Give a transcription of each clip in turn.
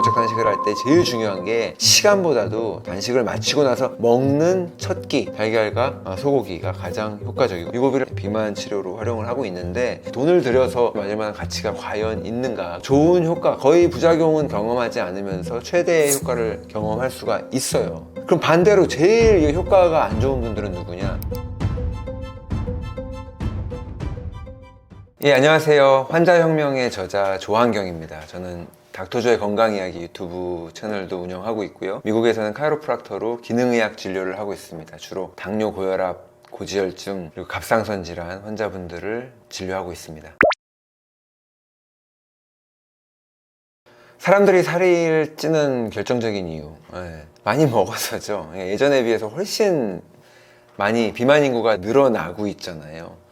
간헐적 단식을 할 때 제일 중요한 게 시간보다도 단식을 마치고 나서 먹는 첫 끼, 달걀과 소고기가 가장 효과적이고 뮤고비를 비만 치료로 활용을 하고 있는데 돈을 들여서 맞을 만한 가치가 과연 있는가. 좋은 효과, 거의 부작용은 경험하지 않으면서 최대의 효과를 경험할 수가 있어요. 그럼 반대로 제일 효과가 안 좋은 분들은 누구냐? 예, 안녕하세요. 환자혁명의 저자 조한경입니다. 저는 닥터조의 건강이야기 유튜브 채널도 운영하고 있고요. 미국에서는 카이로프락터로 기능의학 진료를 하고 있습니다. 주로 당뇨, 고혈압, 고지혈증, 그리고 갑상선 질환 환자분들을 진료하고 있습니다. 사람들이 살이 찌는 결정적인 이유, 많이 먹어서죠. 예전에 비해서 훨씬 많이 비만 인구가 늘어나고 있잖아요.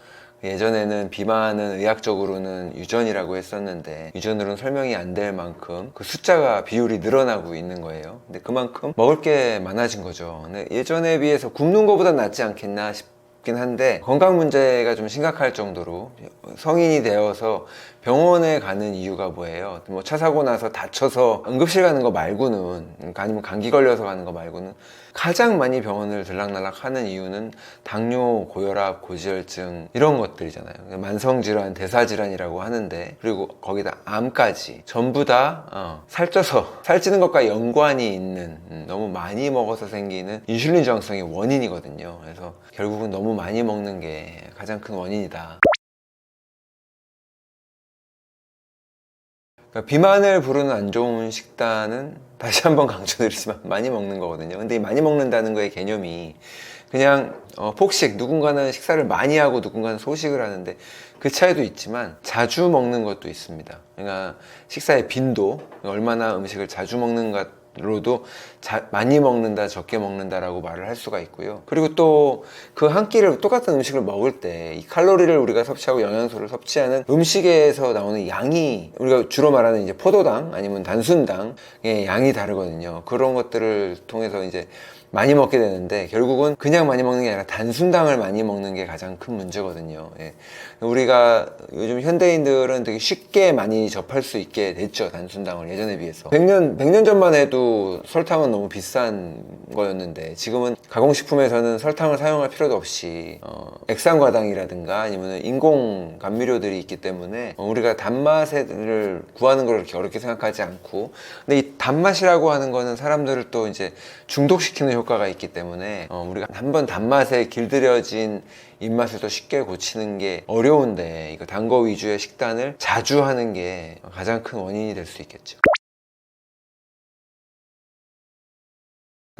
예전에는 비만은 의학적으로는 유전이라고 했었는데 유전으로는 설명이 안 될 만큼 그 숫자가 비율이 늘어나고 있는 거예요. 근데 그만큼 먹을 게 많아진 거죠. 근데 예전에 비해서 굶는 것보다 낫지 않겠나 싶긴 한데 건강 문제가 좀 심각할 정도로 성인이 되어서 병원에 가는 이유가 뭐예요? 뭐 차 사고 나서 다쳐서 응급실 가는 거 말고는, 아니면 감기 걸려서 가는 거 말고는 가장 많이 병원을 들락날락 하는 이유는 당뇨, 고혈압, 고지혈증 이런 것들이잖아요. 만성질환, 대사질환이라고 하는데, 그리고 거기다 암까지 전부 다 살쪄서 살찌는 것과 연관이 있는, 너무 많이 먹어서 생기는 인슐린 저항성의 원인이거든요. 그래서 결국은 너무 많이 먹는 게 가장 큰 원인이다. 그러니까 비만을 부르는 안 좋은 식단은 다시 한번 강조드리지만 많이 먹는 거거든요. 근데 이 많이 먹는다는 거의 개념이 그냥 폭식, 누군가는 식사를 많이 하고 누군가는 소식을 하는데 그 차이도 있지만 자주 먹는 것도 있습니다. 그러니까 식사의 빈도, 얼마나 음식을 자주 먹는가 로도 많이 먹는다, 적게 먹는다라고 말을 할 수가 있고요. 그리고 또 그 한 끼를 똑같은 음식을 먹을 때 이 칼로리를 우리가 섭취하고 영양소를 섭취하는 음식에서 나오는 양이, 우리가 주로 말하는 이제 포도당 아니면 단순당의 양이 다르거든요. 그런 것들을 통해서 이제 많이 먹게 되는데 결국은 그냥 많이 먹는 게 아니라 단순당을 많이 먹는 게 가장 큰 문제거든요. 예. 우리가 요즘 현대인들은 되게 쉽게 많이 접할 수 있게 됐죠. 단순당을 예전에 비해서 100년 전만 해도 설탕은 너무 비싼 거였는데 지금은 가공식품에서는 설탕을 사용할 필요도 없이 액상과당이라든가 아니면 인공 감미료들이 있기 때문에 우리가 단맛을 구하는 걸 그렇게 어렵게 생각하지 않고, 근데 이 단맛이라고 하는 거는 사람들을 또 이제 중독시키는 효과가 있기 때문에 우리가 한번 단맛에 길들여진 입맛을 더 쉽게 고치는 게 어려운데, 이거 단 거 위주의 식단을 자주 하는 게 가장 큰 원인이 될 수 있겠죠.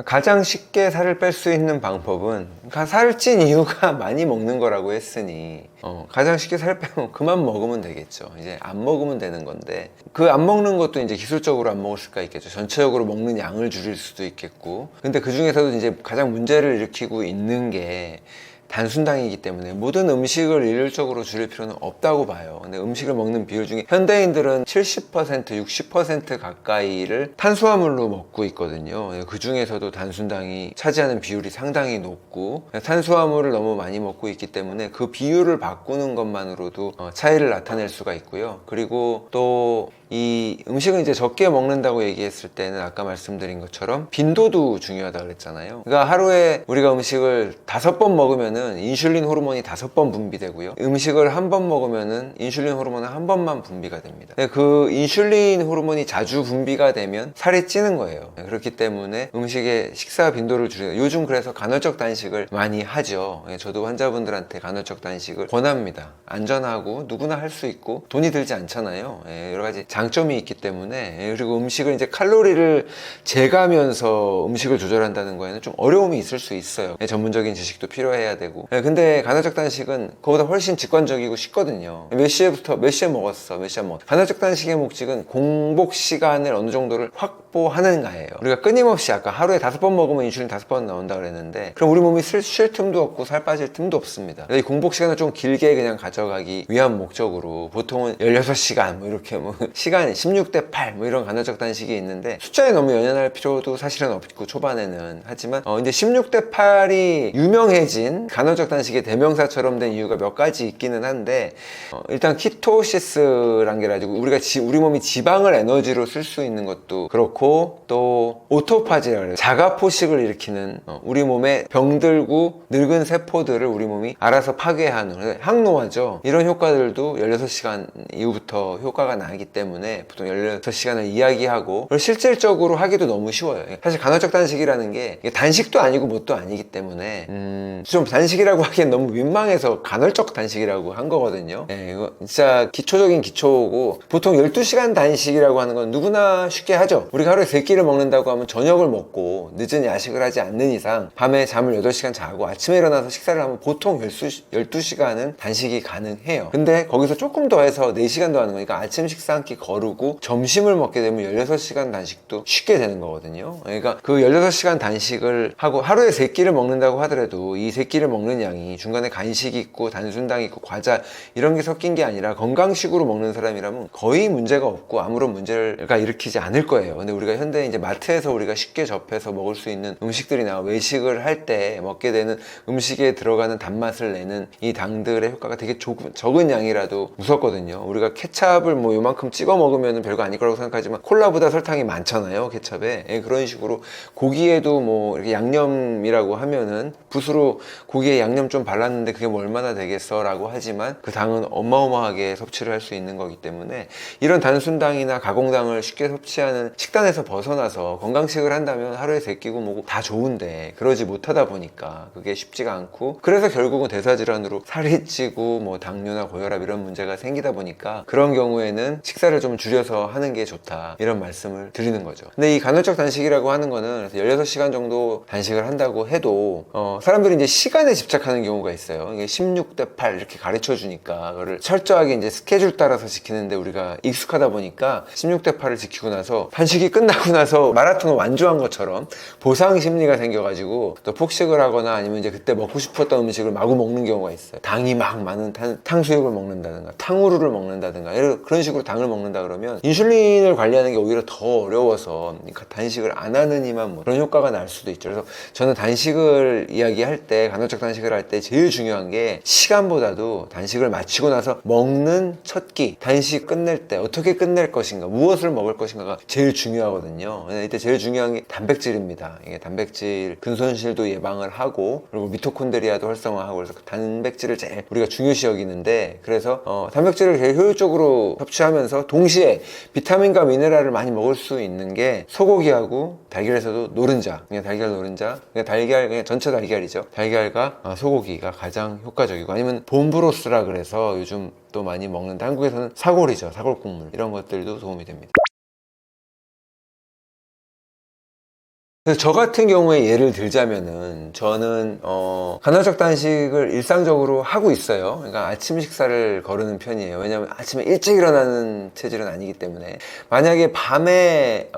가장 쉽게 살을 뺄 수 있는 방법은, 살을 찐 이유가 많이 먹는 거라고 했으니 가장 쉽게 살 빼면 그만 먹으면 되겠죠. 이제 안 먹으면 되는 건데, 그 안 먹는 것도 이제 기술적으로 안 먹을 수가 있겠죠. 전체적으로 먹는 양을 줄일 수도 있겠고, 근데 그 중에서도 이제 가장 문제를 일으키고 있는 게 단순당이기 때문에 모든 음식을 일률적으로 줄일 필요는 없다고 봐요. 근데 음식을 먹는 비율 중에 현대인들은 70%, 60% 가까이를 탄수화물로 먹고 있거든요. 그 중에서도 단순당이 차지하는 비율이 상당히 높고, 탄수화물을 너무 많이 먹고 있기 때문에 그 비율을 바꾸는 것만으로도 차이를 나타낼 수가 있고요. 그리고 또 이 음식을 이제 적게 먹는다고 얘기했을 때는 아까 말씀드린 것처럼 빈도도 중요하다 그랬잖아요. 그러니까 하루에 우리가 음식을 5번 먹으면은 인슐린 호르몬이 5번 분비되고요. 음식을 한 번 먹으면은 인슐린 호르몬은 한 번만 분비가 됩니다. 그 인슐린 호르몬이 자주 분비가 되면 살이 찌는 거예요. 그렇기 때문에 음식의 식사 빈도를 줄이는, 요즘 그래서 간헐적 단식을 많이 하죠. 저도 환자분들한테 간헐적 단식을 권합니다. 안전하고 누구나 할 수 있고 돈이 들지 않잖아요. 여러 가지 장점이 있기 때문에. 그리고 음식을 이제 칼로리를 재가면서 음식을 조절한다는 거에는 좀 어려움이 있을 수 있어요. 전문적인 지식도 필요해야 되고. 근데 간헐적 단식은 그보다 훨씬 직관적이고 쉽거든요. 몇 시에부터 몇 시에 먹었어, 몇 시에 먹었어. 간헐적 단식의 목적은 공복 시간을 어느 정도를 확 확보하는가예요. 우리가 끊임없이 아까 하루에 5번 먹으면 인슐린 5번 나온다 그랬는데, 그럼 우리 몸이 쉴 틈도 없고 살 빠질 틈도 없습니다. 이 공복 시간을 좀 길게 그냥 가져가기 위한 목적으로 보통은 16시간 뭐 이렇게 뭐 시간이 16대 8 뭐 이런 간헐적 단식이 있는데, 숫자에 너무 연연할 필요도 사실은 없고 초반에는. 하지만 이제 16대 8이 유명해진 간헐적 단식의 대명사처럼 된 이유가 몇 가지 있기는 한데, 일단 키토시스란 게 가지고 우리 몸이 지방을 에너지로 쓸 수 있는 것도 그렇고, 또 오토파지라 그래요. 자가 포식을 일으키는, 우리 몸에 병들고 늙은 세포들을 우리 몸이 알아서 파괴하는 항노화죠. 이런 효과들도 16시간 이후부터 효과가 나기 때문에 보통 16시간을 이야기하고, 실질적으로 하기도 너무 쉬워요. 사실 간헐적 단식이라는 게 이게 단식도 아니고 뭣도 아니기 때문에 좀 단식이라고 하기엔 너무 민망해서 간헐적 단식이라고 한 거거든요. 이거 진짜 기초적인 기초고, 보통 12시간 단식이라고 하는 건 누구나 쉽게 하죠. 우리가 하루에 3끼를 먹는다고 하면 저녁을 먹고 늦은 야식을 하지 않는 이상 밤에 잠을 8시간 자고 아침에 일어나서 식사를 하면 보통 12시간은 단식이 가능해요. 근데 거기서 조금 더 해서 4시간 더 하는 거니까 아침 식사 한 끼 거르고 점심을 먹게 되면 16시간 단식도 쉽게 되는 거거든요. 그러니까 그 16시간 단식을 하고 하루에 3끼를 먹는다고 하더라도 이 3끼를 먹는 양이 중간에 간식이 있고 단순당 있고 과자 이런 게 섞인 게 아니라 건강식으로 먹는 사람이라면 거의 문제가 없고 아무런 문제가 일으키지 않을 거예요. 근데 우리가 현대 이제 마트에서 우리가 쉽게 접해서 먹을 수 있는 음식들이나 외식을 할 때 먹게 되는 음식에 들어가는 단맛을 내는 이 당들의 효과가 되게 적은 양이라도 무섭거든요. 우리가 케찹을 뭐 요만큼 찍어 먹으면 별거 아닐 거라고 생각하지만 콜라보다 설탕이 많잖아요, 케찹에. 그런 식으로 고기에도 뭐 이렇게 양념이라고 하면은 붓으로 고기에 양념 좀 발랐는데 그게 뭐 얼마나 되겠어 라고 하지만 그 당은 어마어마하게 섭취를 할 수 있는 거기 때문에, 이런 단순당이나 가공당을 쉽게 섭취하는 식단에서 벗어나서 건강식을 한다면 하루에 3끼고 뭐고 다 좋은데, 그러지 못하다 보니까 그게 쉽지가 않고, 그래서 결국은 대사질환으로 살이 찌고 뭐 당뇨나 고혈압 이런 문제가 생기다 보니까 그런 경우에는 식사를 좀 줄여서 하는 게 좋다, 이런 말씀을 드리는 거죠. 근데 이 간헐적 단식이라고 하는 거는 16시간 정도 단식을 한다고 해도 사람들이 이제 시간에 집착하는 경우가 있어요. 이게 16대 8 이렇게 가르쳐 주니까 그거를 철저하게 이제 스케줄 따라서 지키는데 우리가 익숙하다 보니까 16대 8을 지키고 나서 단식이 끝나고 나서 마라톤을 완주한 것처럼 보상 심리가 생겨가지고 또 폭식을 하거나 아니면 이제 그때 먹고 싶었던 음식을 마구 먹는 경우가 있어요. 당이 막 많은 탕수육을 먹는다든가 탕후루를 먹는다든가 그런 식으로 당을 먹는다 그러면 인슐린을 관리하는 게 오히려 더 어려워서 단식을 안 하는 이만 뭐 그런 효과가 날 수도 있죠. 그래서 저는 단식을 이야기할 때, 간헐적 단식을 할 때 제일 중요한 게 시간보다도 단식을 마치고 나서 먹는 첫 끼, 단식 끝낼 때 어떻게 끝낼 것인가, 무엇을 먹을 것인가가 제일 중요하거든요. 이때 제일 중요한 게 단백질입니다. 이게 단백질 근손실도 예방을 하고, 그리고 미토콘드리아도 활성화하고, 그래서 단백질을 제일 우리가 중요시 여기는데, 그래서 단백질을 제일 효율적으로 섭취하면서 동시에 비타민과 미네랄을 많이 먹을 수 있는 게 소고기하고 달걀에서도 노른자, 그냥 달걀 노른자, 그냥 달걀, 그냥 전체 달걀이죠. 달걀과 소고기가 가장 효과적이고, 아니면 봄브로스라 그래서 요즘 또 많이 먹는데 한국에서는 사골이죠. 사골국물, 이런 것들도 도움이 됩니다. 그래서 저 같은 경우에 예를 들자면은, 저는 간헐적 단식을 일상적으로 하고 있어요. 그러니까 아침 식사를 거르는 편이에요. 왜냐면 아침에 일찍 일어나는 체질은 아니기 때문에. 만약에 밤에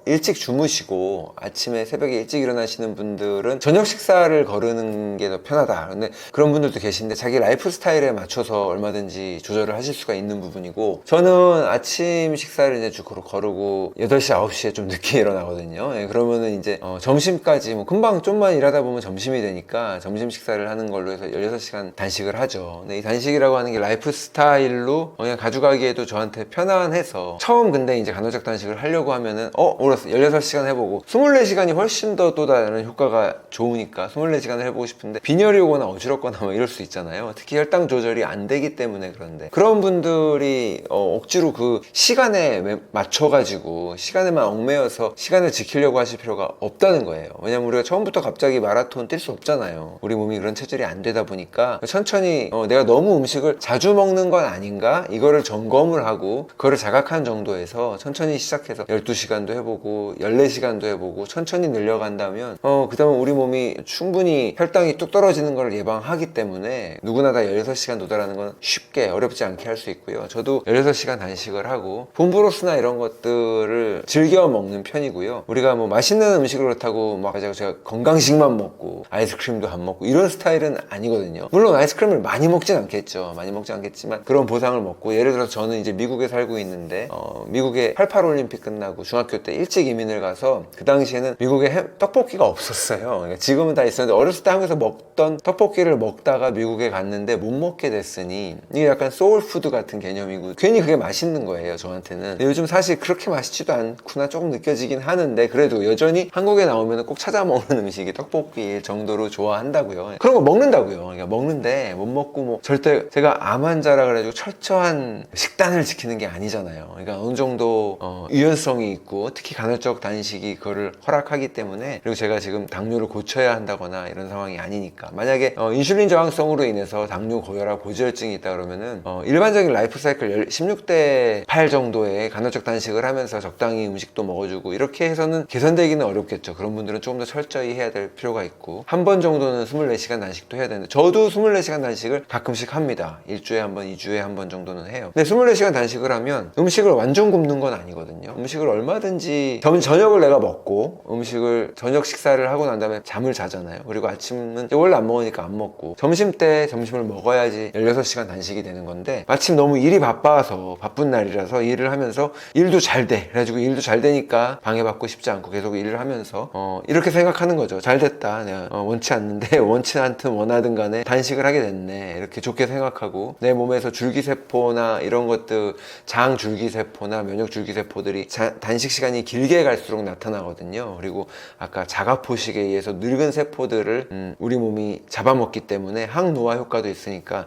일찍 주무시고 아침에 새벽에 일찍 일어나시는 분들은 저녁 식사를 거르는 게 더 편하다, 근데 그런 분들도 계신데 자기 라이프 스타일에 맞춰서 얼마든지 조절을 하실 수가 있는 부분이고, 저는 아침 식사를 이제 주로 거르고 8시 9시에 좀 늦게 일어나거든요. 그러면은 이제 점심까지 뭐 금방 좀만 일하다 보면 점심이 되니까 점심 식사를 하는 걸로 해서 16시간 단식을 하죠. 근데 이 단식이라고 하는 게 라이프 스타일로 그냥 가져가기에도 저한테 편안해서, 처음 근데 이제 간헐적 단식을 하려고 하면은 몰랐어, 16시간 해보고 24시간이 훨씬 더 또 다른 효과가 좋으니까 24시간을 해보고 싶은데 빈혈이 오거나 어지럽거나 뭐 이럴 수 있잖아요. 특히 혈당 조절이 안 되기 때문에. 그런데 그런 분들이 억지로 그 시간에 맞춰가지고 시간에만 얽매여서 시간을 지키려고 하실 필요가 없다는 거예요. 왜냐면 우리가 처음부터 갑자기 마라톤 뛸 수 없잖아요. 우리 몸이 그런 체질이 안 되다 보니까 천천히 내가 너무 음식을 자주 먹는 건 아닌가, 이거를 점검을 하고 그거를 자각한 정도에서 천천히 시작해서 12시간도 해보고 해보고 14시간도 해보고 천천히 늘려간다면 그 다음에 우리 몸이 충분히 혈당이 뚝 떨어지는 걸 예방하기 때문에 누구나 다 16시간 도달하는 건 쉽게 어렵지 않게 할 수 있고요. 저도 16시간 단식을 하고 봄브로스나 이런 것들을 즐겨 먹는 편이고요. 우리가 뭐 맛있는 음식을 그렇다고 막 제가 건강식만 먹고 아이스크림도 안 먹고 이런 스타일은 아니거든요. 물론 아이스크림을 많이 먹진 않겠죠. 많이 먹진 않겠지만 그런 보상을 먹고, 예를 들어서 저는 이제 미국에 살고 있는데 미국에 88 올림픽 끝나고 중학교 때 일찍 이민을 가서 그 당시에는 미국에 떡볶이가 없었어요. 그러니까 지금은 다 있었는데 어렸을 때 한국에서 먹던 떡볶이를 먹다가 미국에 갔는데 못 먹게 됐으니 이게 약간 소울푸드 같은 개념이고 괜히 그게 맛있는 거예요, 저한테는. 근데 요즘 사실 그렇게 맛있지도 않구나 조금 느껴지긴 하는데 그래도 여전히 한국에 나오면 꼭 찾아 먹는 음식이 떡볶이일 정도로 좋아한다고요. 그런 거 먹는다고요. 그러니까 먹는데 못 먹고 뭐 절대 제가 암 환자라 그래가지고 철저한 식단을 지키는 게 아니잖아요. 그러니까 어느 정도 유연성이 있고 특히 간헐적 단식이 그거를 허락하기 때문에, 그리고 제가 지금 당뇨를 고쳐야 한다거나 이런 상황이 아니니까. 만약에 인슐린 저항성으로 인해서 당뇨, 고혈압, 고지혈증이 있다 그러면은 일반적인 라이프 사이클 16대 8 정도의 간헐적 단식을 하면서 적당히 음식도 먹어주고 이렇게 해서는 개선되기는 어렵겠죠. 그런 분들은 조금 더 철저히 해야 될 필요가 있고, 한 번 정도는 24시간 단식도 해야 되는데 저도 24시간 단식을 가끔씩 합니다. 일주일에 한 번, 2주에 한 번 정도는 해요. 근데 24시간 단식을 하면 음식을 완전 굶는 건 아니거든요. 음식을 얼마든지 저녁을 내가 먹고 음식을 저녁 식사를 하고 난 다음에 잠을 자잖아요. 그리고 아침은 원래 안 먹으니까 안 먹고 점심 때 점심을 먹어야지 16시간 단식이 되는 건데, 마침 너무 일이 바빠서 바쁜 날이라서 일을 하면서 일도 잘 돼. 그래가지고 일도 잘 되니까 방해받고 싶지 않고 계속 일을 하면서 이렇게 생각하는 거죠. 잘 됐다. 내가 원치 않는데 원치 않든 원하든 간에 단식을 하게 됐네. 이렇게 좋게 생각하고 내 몸에서 줄기세포나 이런 것들, 장 줄기세포나 면역 줄기세포들이 단식 시간이 길게 갈수록 나타나거든요. 그리고 아까 자가포식에 의해서 늙은 세포들을 우리 몸이 잡아먹기 때문에 항노화 효과도 있으니까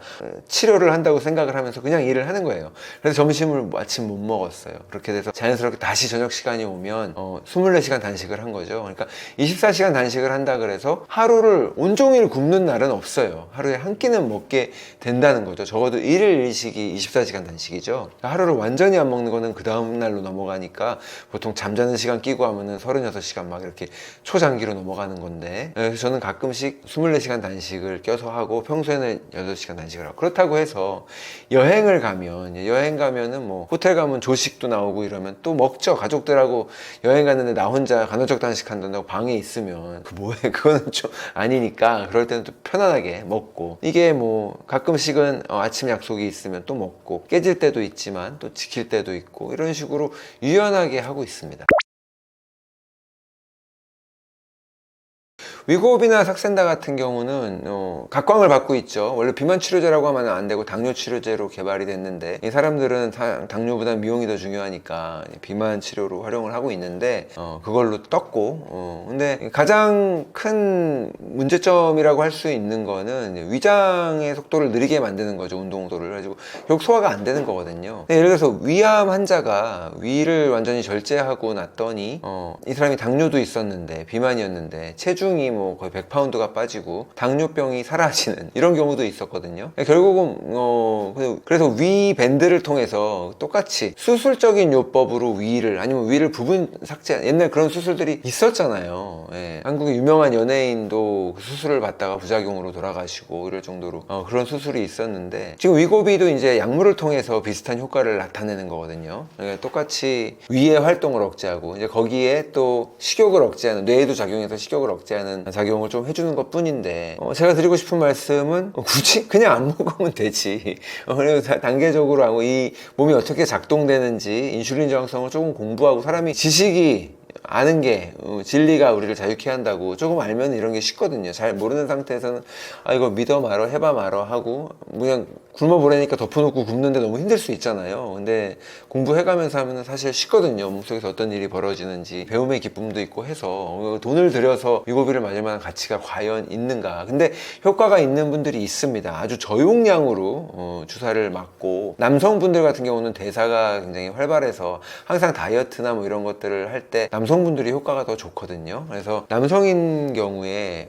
치료를 한다고 생각을 하면서 그냥 일을 하는 거예요. 그래서 점심을 마침 못 먹었어요. 그렇게 돼서 자연스럽게 다시 저녁 시간이 오면 24시간 단식을 한 거죠. 그러니까 24시간 단식을 한다 그래서 하루를 온종일 굶는 날은 없어요. 하루에 한 끼는 먹게 된다는 거죠. 적어도 1일 1식이 24시간 단식이죠. 하루를 완전히 안 먹는 거는 그 다음 날로 넘어가니까 보통 잠자는 시간 끼고 하면은 36시간 막 이렇게 초장기로 넘어가는 건데, 그래서 저는 가끔씩 24시간 단식을 껴서 하고 평소에는 8시간 단식을 하고, 그렇다고 해서 여행을 가면은 뭐 호텔 가면 조식도 나오고 이러면 또 먹죠. 가족들하고 여행 갔는데 나 혼자 간헐적 단식 한다고 방에 있으면 그 뭐해, 그거는 좀 아니니까 그럴 때는 또 편안하게 먹고, 이게 뭐 가끔씩은 아침 약속이 있으면 또 먹고 깨질 때도 있지만 또 지킬 때도 있고 이런 식으로 유연하게 하고 있습니다. 위고비나 삭센다 같은 경우는 각광을 받고 있죠. 원래 비만 치료제라고 하면 안 되고 당뇨 치료제로 개발이 됐는데, 이 사람들은 당뇨보다 미용이 더 중요하니까 비만 치료로 활용을 하고 있는데 그걸로 떴고, 근데 가장 큰 문제점이라고 할 수 있는 거는 위장의 속도를 느리게 만드는 거죠. 운동도를. 그래가지고 결국 소화가 안 되는 거거든요. 예를 들어서 위암 환자가 위를 완전히 절제하고 났더니 이 사람이 당뇨도 있었는데 비만이었는데 체중이 뭐 거의 100파운드가 빠지고 당뇨병이 사라지는 이런 경우도 있었거든요. 결국은 그래서 위 밴드를 통해서 똑같이 수술적인 요법으로 위를, 아니면 위를 부분 삭제, 옛날 그런 수술들이 있었잖아요. 예. 한국의 유명한 연예인도 그 수술을 받다가 부작용으로 돌아가시고 이럴 정도로 그런 수술이 있었는데, 지금 위고비도 이제 약물을 통해서 비슷한 효과를 나타내는 거거든요. 그러니까 똑같이 위의 활동을 억제하고 이제 거기에 또 식욕을 억제하는, 뇌에도 작용해서 식욕을 억제하는 작용을 좀 해주는 것 뿐인데, 제가 드리고 싶은 말씀은 굳이 그냥 안 먹으면 되지. 그리고 단계적으로 하고 이 몸이 어떻게 작동되는지 인슐린 저항성을 조금 공부하고, 사람이 지식이 아는 게 진리가 우리를 자유케 한다고 조금 알면 이런 게 쉽거든요. 잘 모르는 상태에서는 이거 믿어 말어 해봐 말어 하고 그냥 굶어 보라니까 덮어놓고 굶는데 너무 힘들 수 있잖아요. 근데 공부해가면서 하면 사실 쉽거든요. 몸속에서 어떤 일이 벌어지는지 배움의 기쁨도 있고 해서 돈을 들여서 위고비를 맞을 만한 가치가 과연 있는가. 근데 효과가 있는 분들이 있습니다. 아주 저용량으로 주사를 맞고, 남성분들 같은 경우는 대사가 굉장히 활발해서 항상 다이어트나 뭐 이런 것들을 할 때 남성 여성분들이 효과가 더 좋거든요. 그래서 남성인 경우에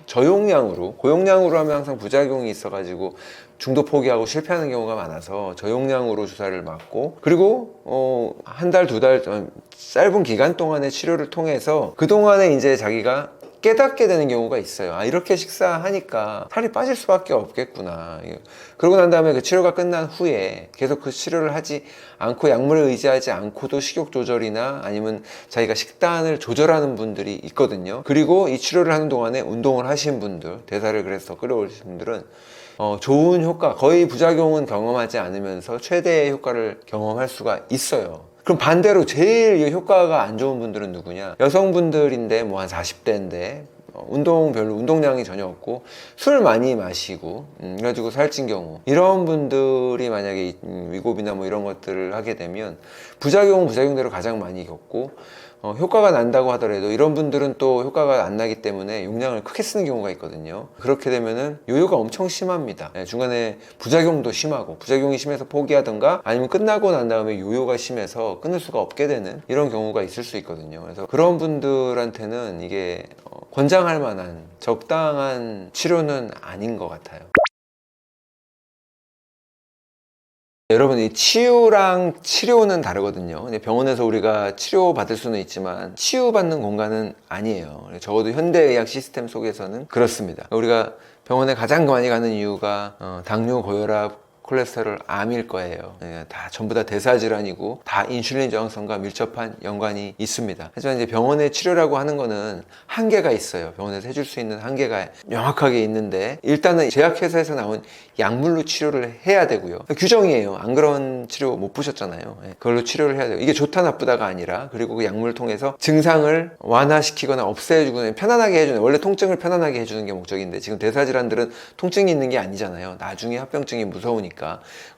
저용량으로, 고용량으로 하면 항상 부작용이 있어가지고 중도 포기하고 실패하는 경우가 많아서 저용량으로 주사를 맞고, 그리고 한 달, 두 달 짧은 기간 동안의 치료를 통해서 그동안에 이제 자기가 깨닫게 되는 경우가 있어요. 아, 이렇게 식사하니까 살이 빠질 수밖에 없겠구나. 그러고 난 다음에 그 치료가 끝난 후에 계속 그 치료를 하지 않고, 약물을 의지하지 않고도 식욕 조절이나 아니면 자기가 식단을 조절하는 분들이 있거든요. 그리고 이 치료를 하는 동안에 운동을 하신 분들, 대사를 그래서 끌어올리신 분들은 좋은 효과, 거의 부작용은 경험하지 않으면서 최대의 효과를 경험할 수가 있어요. 그럼 반대로 제일 효과가 안 좋은 분들은 누구냐? 여성분들인데 뭐 한 40대인데 별로 운동량이 전혀 없고 술 많이 마시고 그래가지고 살찐 경우, 이런 분들이 만약에 위고비나 뭐 이런 것들을 하게 되면 부작용은 부작용대로 가장 많이 겪고, 효과가 난다고 하더라도 이런 분들은 또 효과가 안 나기 때문에 용량을 크게 쓰는 경우가 있거든요. 그렇게 되면은 요요가 엄청 심합니다. 중간에 부작용도 심하고, 부작용이 심해서 포기하던가 아니면 끝나고 난 다음에 요요가 심해서 끊을 수가 없게 되는 이런 경우가 있을 수 있거든요. 그래서 그런 분들한테는 이게 권장할 만한 적당한 치료는 아닌 것 같아요. 여러분, 이 치유랑 치료는 다르거든요. 병원에서 우리가 치료받을 수는 있지만 치유받는 공간은 아니에요. 적어도 현대의학 시스템 속에서는 그렇습니다. 우리가 병원에 가장 많이 가는 이유가 당뇨, 고혈압, 콜레스테롤, 암일 거예요. 다 전부 다 대사질환이고 다 인슐린 저항성과 밀접한 연관이 있습니다. 하지만 이제 병원의 치료라고 하는 거는 한계가 있어요. 병원에서 해줄 수 있는 한계가 명확하게 있는데, 일단은 제약회사에서 나온 약물로 치료를 해야 되고요. 규정이에요. 안 그런 치료 못 보셨잖아요. 그걸로 치료를 해야 돼요. 이게 좋다 나쁘다가 아니라, 그리고 그 약물을 통해서 증상을 완화시키거나 없애주거나 편안하게 해주는, 원래 통증을 편안하게 해주는 게 목적인데 지금 대사질환들은 통증이 있는 게 아니잖아요. 나중에 합병증이 무서우니까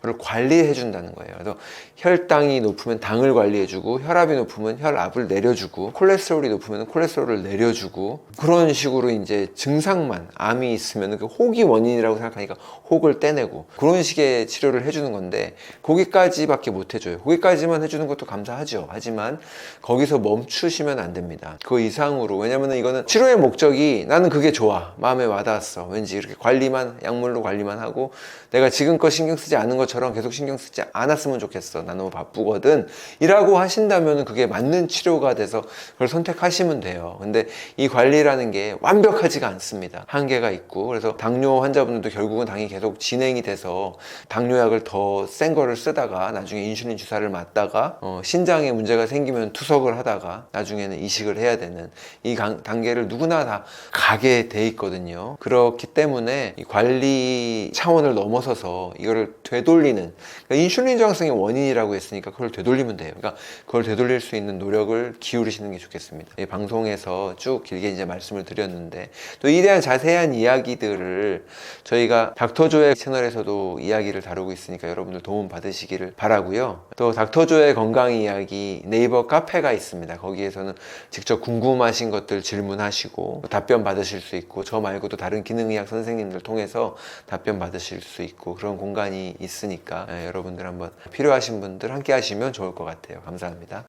그걸 관리해 준다는 거예요. 그래서 혈당이 높으면 당을 관리해주고, 혈압이 높으면 혈압을 내려주고, 콜레스테롤이 높으면 콜레스테롤을 내려주고, 그런 식으로 이제 증상만, 암이 있으면 그 혹이 원인이라고 생각하니까 혹을 떼내고, 그런 식의 치료를 해주는 건데 거기까지밖에 못 해줘요. 거기까지만 해주는 것도 감사하죠. 하지만 거기서 멈추시면 안 됩니다. 그 이상으로. 왜냐면 이거는 치료의 목적이, 나는 그게 좋아, 마음에 와닿았어, 왠지 이렇게 관리만, 약물로 관리만 하고 내가 지금껏 신경 쓰지 않은 것처럼 계속 신경 쓰지 않았으면 좋겠어, 나 너무 바쁘거든, 이라고 하신다면 그게 맞는 치료가 돼서 그걸 선택하시면 돼요. 근데 이 관리라는 게 완벽하지가 않습니다. 한계가 있고, 그래서 당뇨 환자분들도 결국은 당이 계속 진행이 돼서 당뇨약을 더 센 거를 쓰다가 나중에 인슐린 주사를 맞다가 신장에 문제가 생기면 투석을 하다가 나중에는 이식을 해야 되는 이 단계를 누구나 다 가게 돼 있거든요. 그렇기 때문에 이 관리 차원을 넘어서서 이거를 되돌리는, 그러니까 인슐린 저항성의 원인이라고 했으니까 그걸 되돌리면 돼요. 그러니까 그걸 되돌릴 수 있는 노력을 기울이시는 게 좋겠습니다. 이 방송에서 쭉 길게 이제 말씀을 드렸는데, 또 이에 대한 자세한 이야기들을 저희가 닥터조의 채널에서도 이야기를 다루고 있으니까 여러분들 도움 받으시기를 바라고요. 또 닥터조의 건강 이야기 네이버 카페가 있습니다. 거기에서는 직접 궁금하신 것들 질문하시고 답변 받으실 수 있고, 저 말고도 다른 기능의학 선생님들 통해서 답변 받으실 수 있고, 그런 공간이 있으니까 여러분들 한번 필요하신 분들 함께 하시면 좋을 것 같아요. 감사합니다.